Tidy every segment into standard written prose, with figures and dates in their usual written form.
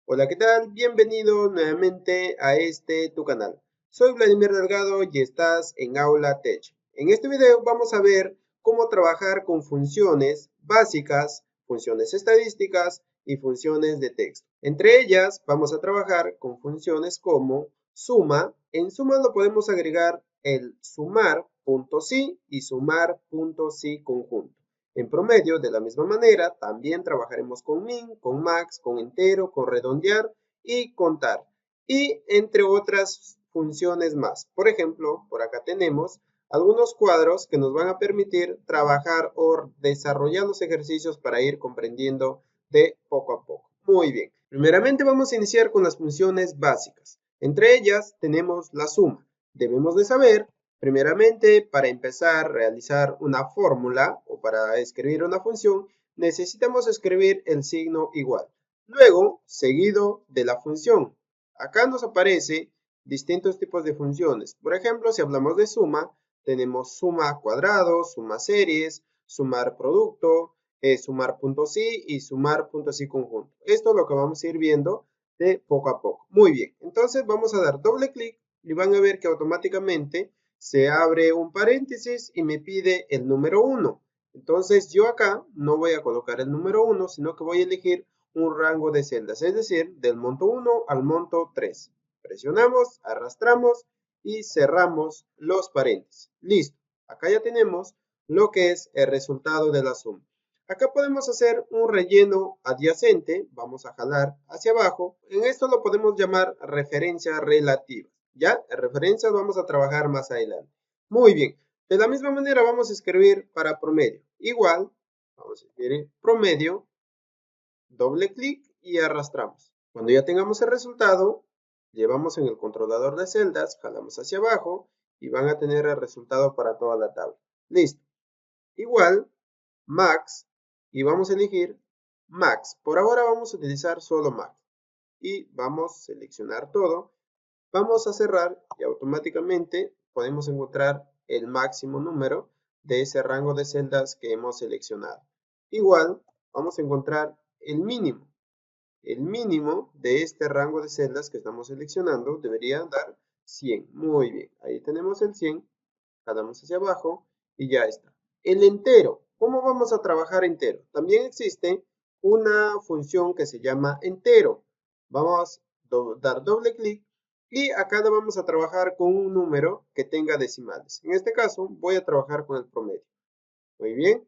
Hola, ¿qué tal? Bienvenido nuevamente a tu canal. Soy Vladimir Delgado y estás en Aula Tech. En este video vamos a ver cómo trabajar con funciones básicas, funciones estadísticas y funciones de texto. Entre ellas vamos a trabajar con funciones como suma. En suma lo podemos agregar el sumar.si y sumar.si conjunto. En promedio, de la misma manera, también trabajaremos con min, con max, con entero, con redondear y contar. Y entre otras funciones más. Por ejemplo, por acá tenemos algunos cuadros que nos van a permitir trabajar o desarrollar los ejercicios para ir comprendiendo de poco a poco. Muy bien. Primeramente vamos a iniciar con las funciones básicas. Entre ellas tenemos la suma. Debemos de saber primeramente, para empezar a realizar una fórmula o para escribir una función, necesitamos escribir el signo igual. Luego, seguido de la función. Acá nos aparece distintos tipos de funciones. Por ejemplo, si hablamos de suma, tenemos suma cuadrado, suma series, sumar producto, sumar puntos sí y sumar puntos sí conjunto. Esto es lo que vamos a ir viendo de poco a poco. Muy bien, entonces vamos a dar doble clic y van a ver que automáticamente se abre un paréntesis y me pide el número 1. Entonces yo acá no voy a colocar el número 1, sino que voy a elegir un rango de celdas, es decir, del monto 1 al monto 3. Presionamos, arrastramos y cerramos los paréntesis. Listo. Acá ya tenemos lo que es el resultado de la suma. Acá podemos hacer un relleno adyacente. Vamos a jalar hacia abajo. En esto lo podemos llamar referencia relativa. Ya, en referencias vamos a trabajar más adelante. Muy bien. De la misma manera vamos a escribir para promedio. Igual, vamos a escribir promedio, doble clic y arrastramos. Cuando ya tengamos el resultado, llevamos en el controlador de celdas, jalamos hacia abajo y van a tener el resultado para toda la tabla. Listo. Igual, max, y vamos a elegir max. Por ahora vamos a utilizar solo max. Y vamos a seleccionar todo. Vamos a cerrar y automáticamente podemos encontrar el máximo número de ese rango de celdas que hemos seleccionado. Igual, vamos a encontrar el mínimo. El mínimo de este rango de celdas que estamos seleccionando debería dar 100. Muy bien, ahí tenemos el 100. Jalamos hacia abajo y ya está. El entero. ¿Cómo vamos a trabajar entero? También existe una función que se llama entero. Vamos a dar doble clic y acá vamos a trabajar con un número que tenga decimales. En este caso voy a trabajar con el promedio. Muy bien,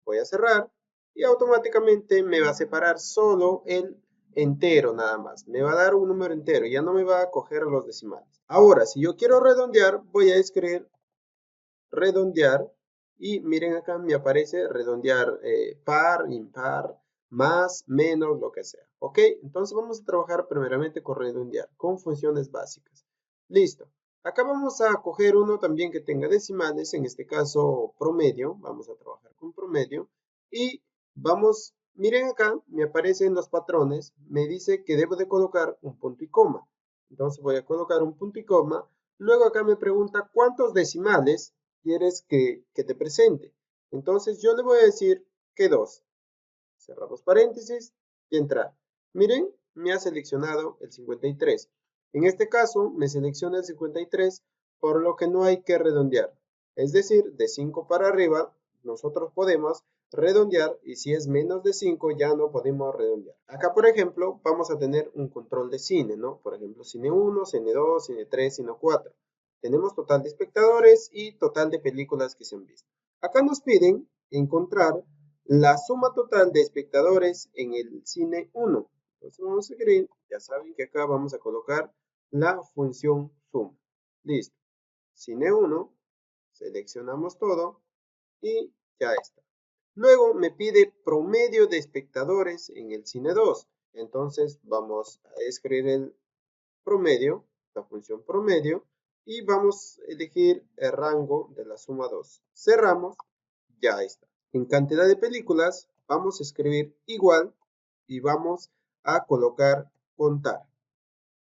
voy a cerrar y automáticamente me va a separar solo el entero nada más. Me va a dar un número entero, ya no me va a coger los decimales. Ahora, si yo quiero redondear, voy a escribir redondear y miren acá me aparece redondear par, impar, más, menos, lo que sea. ¿Ok? Entonces vamos a trabajar primeramente con redondear, con funciones básicas. Listo. Acá vamos a coger uno también que tenga decimales, en este caso promedio. Vamos a trabajar con promedio y vamos, miren acá, me aparecen los patrones, me dice que debo de colocar un punto y coma. Entonces voy a colocar un punto y coma. Luego acá me pregunta cuántos decimales quieres que te presente. Entonces yo le voy a decir que 2. Cerramos paréntesis y entrar. Miren, me ha seleccionado el 53. En este caso me selecciona el 53, por lo que no hay que redondear. Es decir, de 5 para arriba nosotros podemos redondear y si es menos de 5 ya no podemos redondear. Acá, por ejemplo, vamos a tener un control de cine, ¿no? Por ejemplo, cine 1, cine 2, cine 3, cine 4. Tenemos total de espectadores y total de películas que se han visto. Acá nos piden encontrar la suma total de espectadores en el cine 1. Entonces vamos a escribir, ya saben que acá vamos a colocar la función suma. Listo. Cine 1, seleccionamos todo y ya está. Luego me pide promedio de espectadores en el cine 2. Entonces vamos a escribir el promedio, la función promedio, y vamos a elegir el rango de la suma 2. Cerramos, ya está. En cantidad de películas vamos a escribir igual y vamos a colocar contar.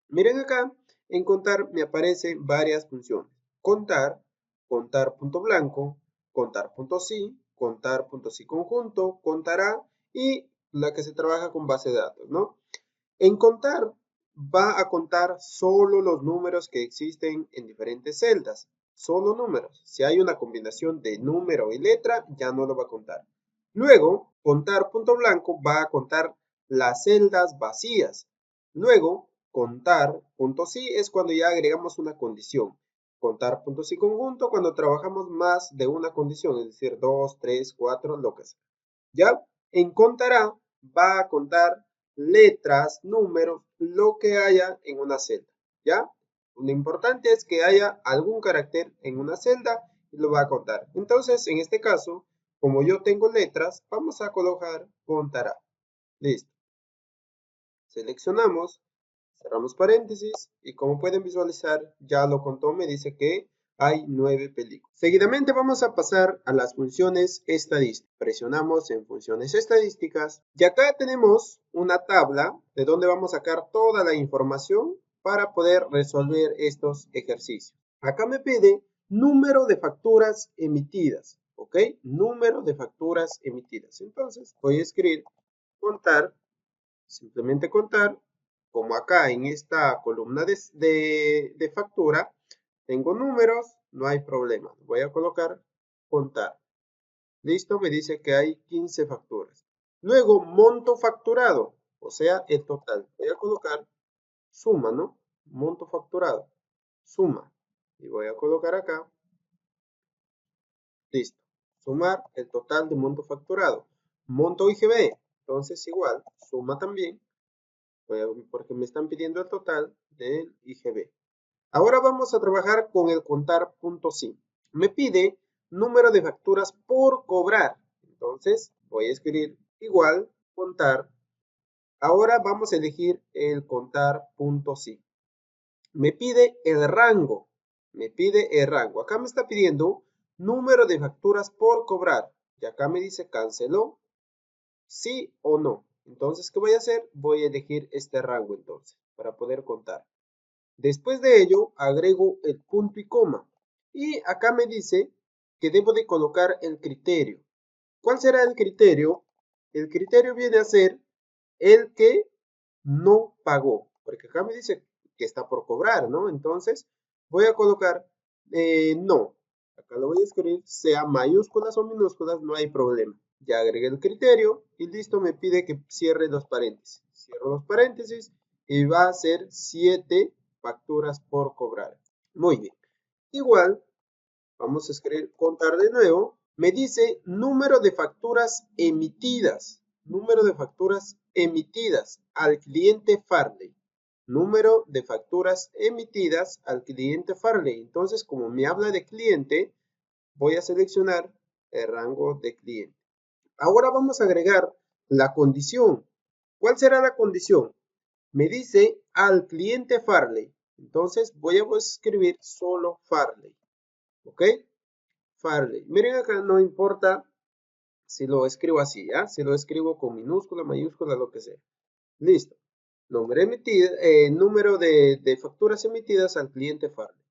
Miren acá, en contar me aparecen varias funciones. Contar, contar punto blanco, contar punto sí, contar punto sí conjunto, contará y la que se trabaja con base de datos, ¿no? En contar, va a contar solo los números que existen en diferentes celdas. Solo números. Si hay una combinación de número y letra, ya no lo va a contar. Luego, contar punto blanco va a contar las celdas vacías. Luego, contar punto sí es cuando ya agregamos una condición. Contar punto sí conjunto cuando trabajamos más de una condición, es decir, 2, 3, 4, lo que sea. ¿Ya? En contará va a contar letras, números, lo que haya en una celda. ¿Ya? Lo importante es que haya algún carácter en una celda y lo va a contar. Entonces, en este caso, como yo tengo letras, vamos a colocar contará. Listo. Seleccionamos, cerramos paréntesis y como pueden visualizar, ya lo contó, me dice que hay 9 películas. Seguidamente vamos a pasar a las funciones estadísticas. Presionamos en funciones estadísticas y acá tenemos una tabla de donde vamos a sacar toda la información para poder resolver estos ejercicios. Acá me pide número de facturas emitidas, ¿ok? Número de facturas emitidas. Entonces voy a escribir contar, simplemente contar, como acá en esta columna de factura tengo números, no hay problema. Voy a colocar contar. Listo, me dice que hay 15 facturas. Luego, monto facturado, o sea, el total. Voy a colocar suma, ¿no? Monto facturado, suma. Y voy a colocar acá, listo. Sumar el total de monto facturado. Monto IGB, entonces igual, suma también, porque me están pidiendo el total del IGB. Ahora vamos a trabajar con el contar punto sí. Me pide número de facturas por cobrar. Entonces voy a escribir igual contar. Ahora vamos a elegir el contar punto sí. Me pide el rango. Me pide el rango. Acá me está pidiendo número de facturas por cobrar. Y acá me dice canceló, sí o no. Entonces, ¿qué voy a hacer? Voy a elegir este rango entonces para poder contar. Después de ello, agrego el punto y coma. Y acá me dice que debo de colocar el criterio. ¿Cuál será el criterio? El criterio viene a ser el que no pagó. Porque acá me dice que está por cobrar, ¿no? Entonces, voy a colocar no. Acá lo voy a escribir, sea mayúsculas o minúsculas, no hay problema. Ya agregué el criterio y listo, me pide que cierre los paréntesis. Cierro los paréntesis y va a ser 7 facturas por cobrar. Muy bien. Igual, vamos a escribir contar de nuevo. Me dice número de facturas emitidas. Número de facturas emitidas al cliente Farley. Número de facturas emitidas al cliente Farley. Entonces, como me habla de cliente, voy a seleccionar el rango de cliente. Ahora vamos a agregar la condición. ¿Cuál será la condición? Me dice al cliente Farley. Entonces voy a escribir solo Farley. ¿Ok? Farley. Miren acá, no importa si lo escribo así, ¿ya? Si lo escribo con minúscula, mayúscula, lo que sea. Listo. Nombre emitido, número de facturas emitidas al cliente Farley.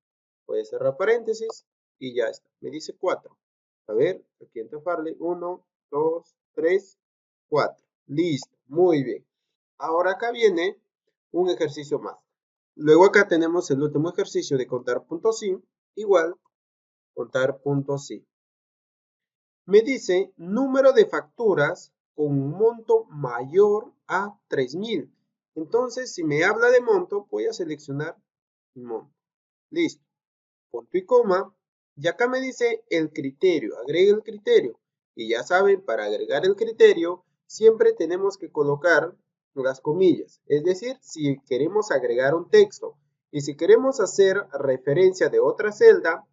Voy a cerrar paréntesis y ya está. Me dice 4. A ver, el cliente Farley. 1, 2, 3, 4. Listo. Muy bien. Ahora acá viene un ejercicio más. Luego acá tenemos el último ejercicio de contar puntos sí, igual contar puntos sí. Me dice número de facturas con un monto mayor a 3,000. Entonces, si me habla de monto, voy a seleccionar monto. Listo. Punto y coma. Y acá me dice el criterio. Agregue el criterio. Y ya saben, para agregar el criterio, siempre tenemos que colocar las comillas. Es decir, si queremos agregar un texto y si queremos hacer referencia de otra celda,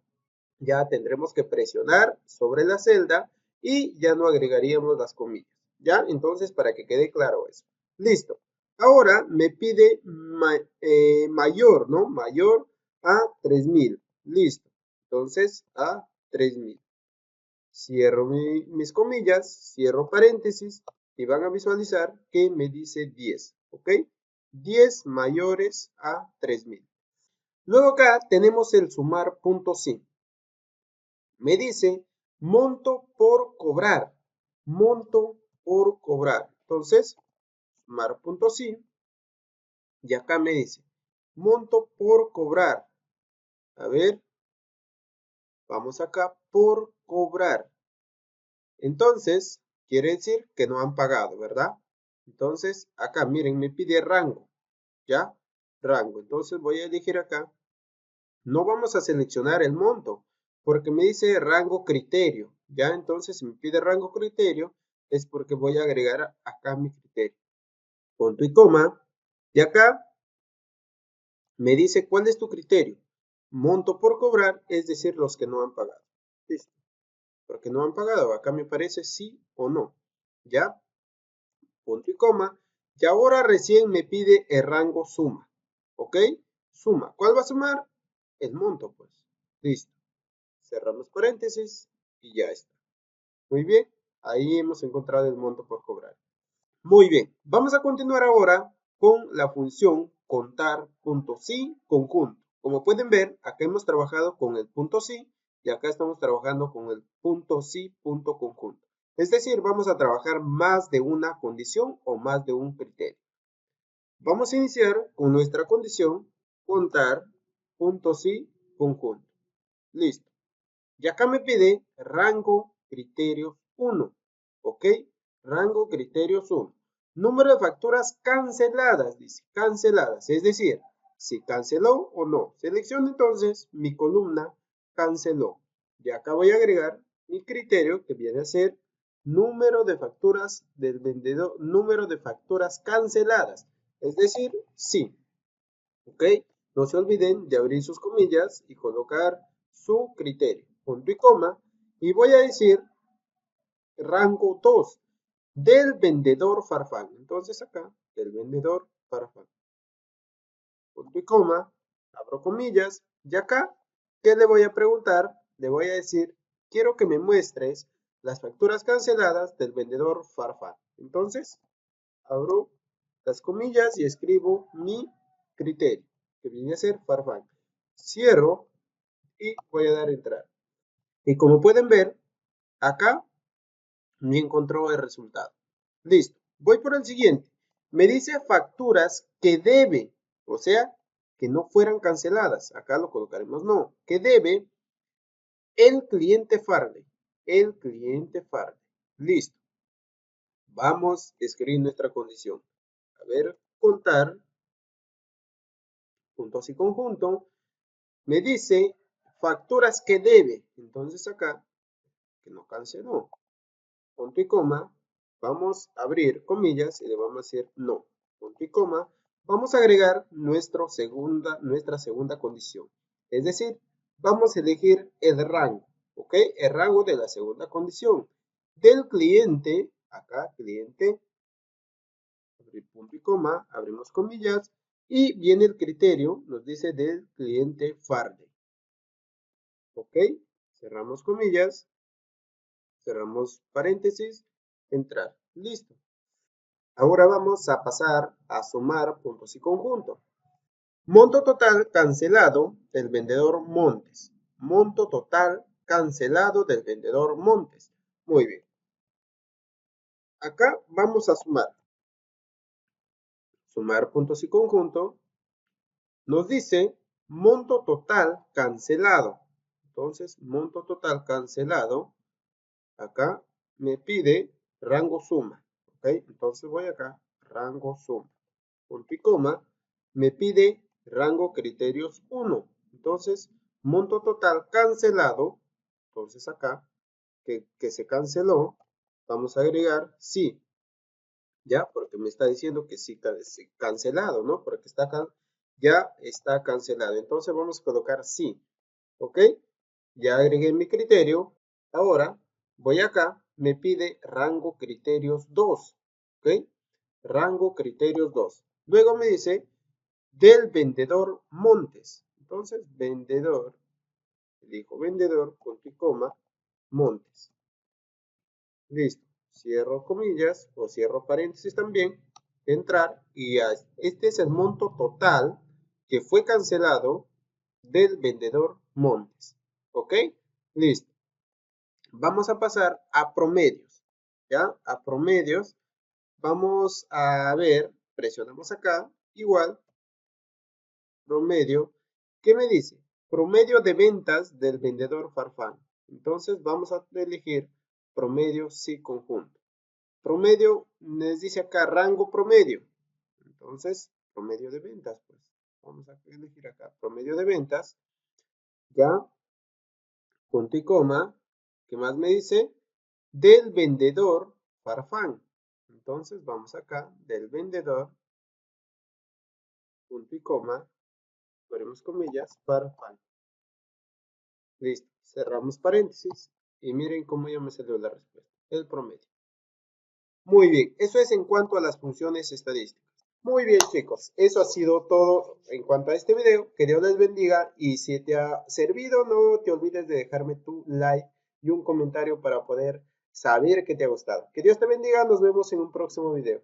ya tendremos que presionar sobre la celda y ya no agregaríamos las comillas. ¿Ya? Entonces, para que quede claro eso. Listo. Ahora me pide mayor, ¿no? Mayor a 3,000. Listo. Entonces, a 3,000. Cierro mis comillas, cierro paréntesis y van a visualizar que me dice 10. ¿Ok? 10 mayores a 3,000. Luego acá tenemos el sumar punto sí. Me dice monto por cobrar. Monto por cobrar. Entonces, sumar punto sí. Y acá me dice, monto por cobrar. A ver, vamos acá, por cobrar. Entonces, quiere decir que no han pagado, ¿verdad? Entonces, acá, miren, me pide rango, ¿ya? Rango. Entonces, voy a elegir acá. No vamos a seleccionar el monto, porque me dice rango criterio, ¿ya? Entonces, si me pide rango criterio, es porque voy a agregar acá mi criterio. Punto y coma. Y acá me dice cuál es tu criterio. Monto por cobrar, es decir, los que no han pagado. Listo. Porque no han pagado. Acá me parece sí o no. ¿Ya? Punto y coma. Y ahora recién me pide el rango suma. ¿Ok? Suma. ¿Cuál va a sumar? El monto, pues. Listo. Cerramos paréntesis y ya está. Muy bien. Ahí hemos encontrado el monto por cobrar. Muy bien. Vamos a continuar ahora con la función contar punto sí conjunto. Como pueden ver, acá hemos trabajado con el punto sí y acá estamos trabajando con el punto sí punto conjunto. Es decir, vamos a trabajar más de una condición o más de un criterio. Vamos a iniciar con nuestra condición contar punto sí conjunto. Listo. Y acá me pide rango criterios 1. ¿Ok? Rango criterios 1. Número de facturas canceladas, dice, canceladas. Es decir, si canceló o no. Selecciono entonces mi columna canceló. Y acá voy a agregar mi criterio que viene a ser número de facturas del vendedor, número de facturas canceladas. Es decir, sí. ¿Ok? No se olviden de abrir sus comillas y colocar su criterio. Punto y coma. Y voy a decir rango 2 del vendedor Farfán. Entonces acá, del vendedor Farfán. Punto y coma. Abro comillas. Y acá, ¿qué le voy a preguntar? Le voy a decir, quiero que me muestres las facturas canceladas del vendedor Farfán. Entonces, abro las comillas y escribo mi criterio, que viene a ser Farfán. Cierro y voy a dar entrar. Y como pueden ver, acá me encontró el resultado. Listo. Voy por el siguiente. Me dice facturas que debe, o sea, que no fueran canceladas. Acá lo colocaremos no. Que debe el cliente Farley. El cliente Farley. Listo. Vamos a escribir nuestra condición. A ver, contar, puntos y conjunto. Me dice facturas que debe. Entonces acá, que no canceló. Punto y coma, vamos a abrir comillas y le vamos a decir no, punto y coma, vamos a agregar nuestra segunda condición. Es decir, vamos a elegir el rango, ¿ok? El rango de la segunda condición. Del cliente, acá cliente, abrir punto y coma, abrimos comillas, y viene el criterio, nos dice del cliente Farley. ¿Ok? Cerramos comillas, cerramos paréntesis, entrar. Listo. Ahora vamos a pasar a sumar puntos y conjunto. Monto total cancelado del vendedor Montes. Monto total cancelado del vendedor Montes. Muy bien. Acá vamos a sumar. Sumar puntos y conjunto. Nos dice monto total cancelado. Entonces, monto total cancelado. Acá me pide rango suma. ¿Ok? Entonces voy acá, rango suma. Punto y coma, me pide rango criterios 1. Entonces, monto total cancelado. Entonces acá, que se canceló, vamos a agregar sí. Ya, porque me está diciendo que sí cancelado, ¿no? Porque está acá, ya está cancelado. Entonces vamos a colocar sí. ¿Ok? Ya agregué mi criterio. Ahora voy acá, me pide rango criterios 2. ¿Ok? Rango criterios 2. Luego me dice del vendedor Montes. Entonces, vendedor, elijo vendedor, punto y coma, Montes. Listo. Cierro comillas o cierro paréntesis también. Entrar y este es el monto total que fue cancelado del vendedor Montes. ¿Ok? Listo. Vamos a pasar a promedios. ¿Ya? A promedios. Vamos a ver, presionamos acá, igual, promedio, ¿qué me dice? Promedio de ventas del vendedor Farfán. Entonces vamos a elegir promedio sí conjunto. Promedio, les dice acá rango promedio. Entonces, promedio de ventas, pues. Vamos a elegir acá promedio de ventas. Ya, punto y coma. ¿Qué más me dice? Del vendedor Farfán. Entonces, vamos acá, del vendedor, punto y coma, ponemos comillas, Farfán. Listo, cerramos paréntesis y miren cómo ya me salió la respuesta, el promedio. Muy bien, eso es en cuanto a las funciones estadísticas. Muy bien, chicos, eso ha sido todo en cuanto a este video. Que Dios les bendiga y si te ha servido, no te olvides de dejarme tu like y un comentario para poder saber que te ha gustado. Que Dios te bendiga, nos vemos en un próximo video.